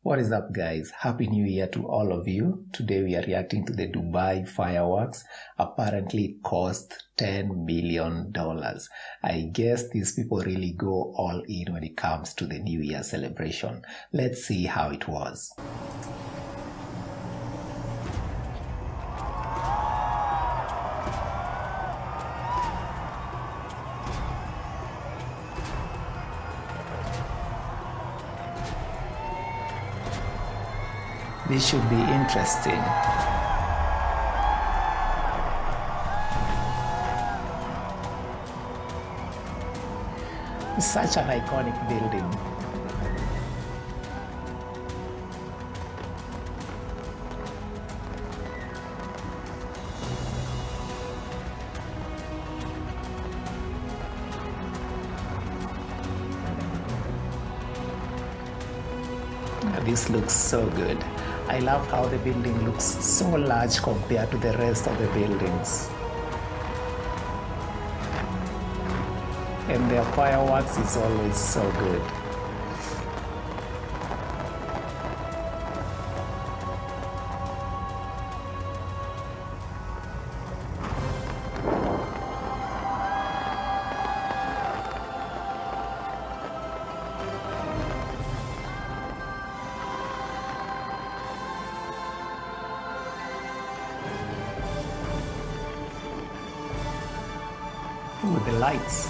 What is up, guys? Happy New Year to all of you. Today we are reacting to the Dubai fireworks. Apparently it cost $10 million. I guess these people really go all in when it comes to the New Year celebration. Let's see how it was. This should be interesting. Such an iconic building. This looks so good. I love how the building looks so large compared to the rest of the buildings. And their fireworks is always so good. Ooh, the lights.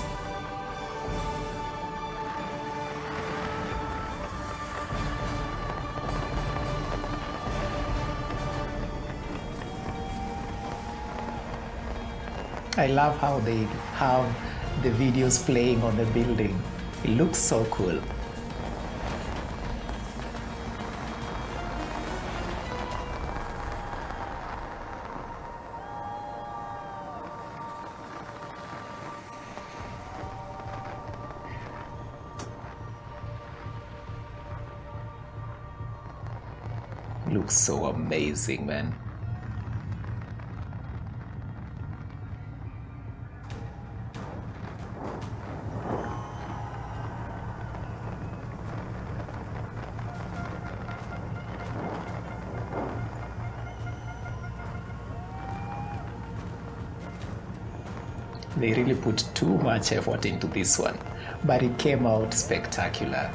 I love how they have the videos playing on the building. It looks so cool. Looks so amazing, man. They really put too much effort into this one, but it came out spectacular.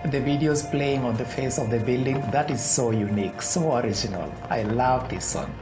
The videos playing on the face of the building, that is so unique, so original. I love this one.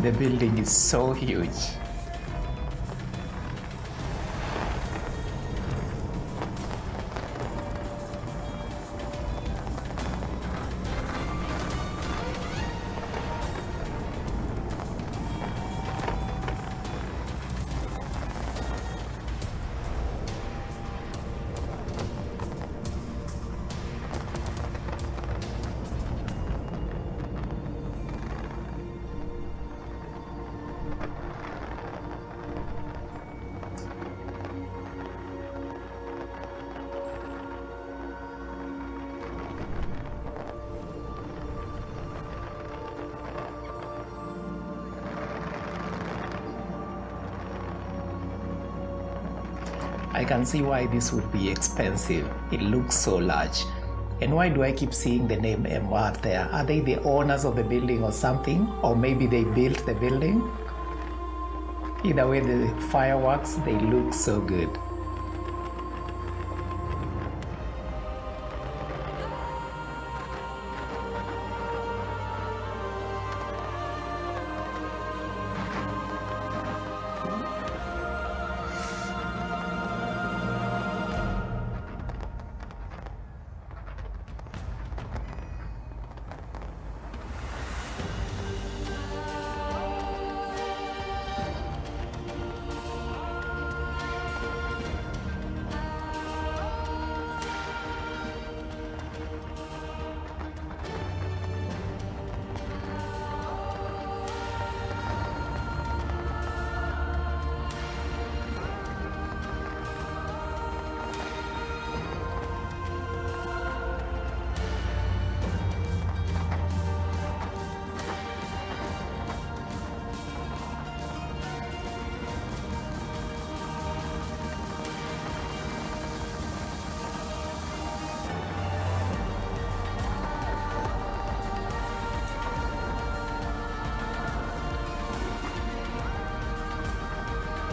The building is so huge. I can see why this would be expensive. It looks so large. And why do I keep seeing the name MR there? Are they the owners of the building or something? Or maybe they built the building? Either way, the fireworks, they look so good.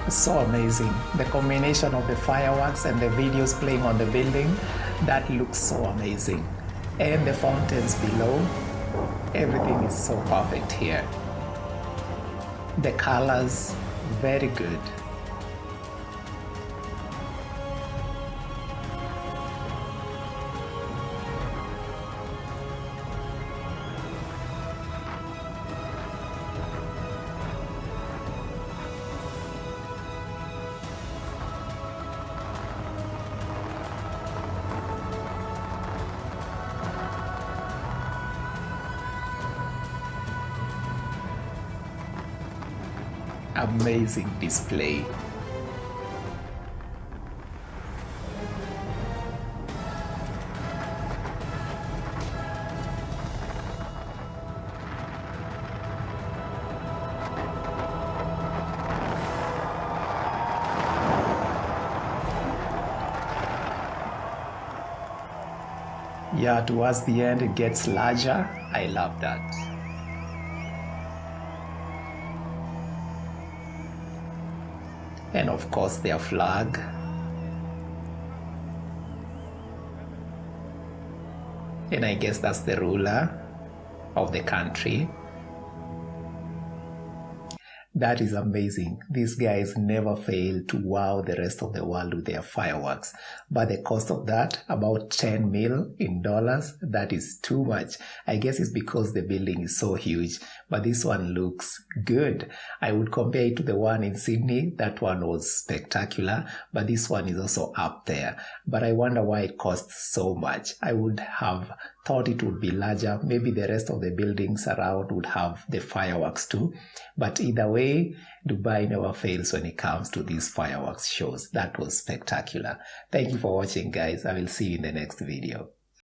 So amazing. The combination of the fireworks and the videos playing on the building, that looks so amazing. And the fountains below, everything is so perfect here. The colors, very good. Amazing display. Yeah, towards the end it gets larger. I love that. And of course their flag. And I guess that's the ruler of the country. That is amazing. These guys never fail to wow the rest of the world with their fireworks. But the cost of that, about 10 mil in dollars, that is too much. I guess it's because the building is so huge. But this one looks good. I would compare it to the one in Sydney. That one was spectacular. But this one is also up there. But I wonder why it costs so much. I would have thought it would be larger. Maybe the rest of the buildings around would have the fireworks too. But either way, Dubai never fails when it comes to these fireworks shows. That was spectacular. Thank you for watching, guys. I will see you in the next video.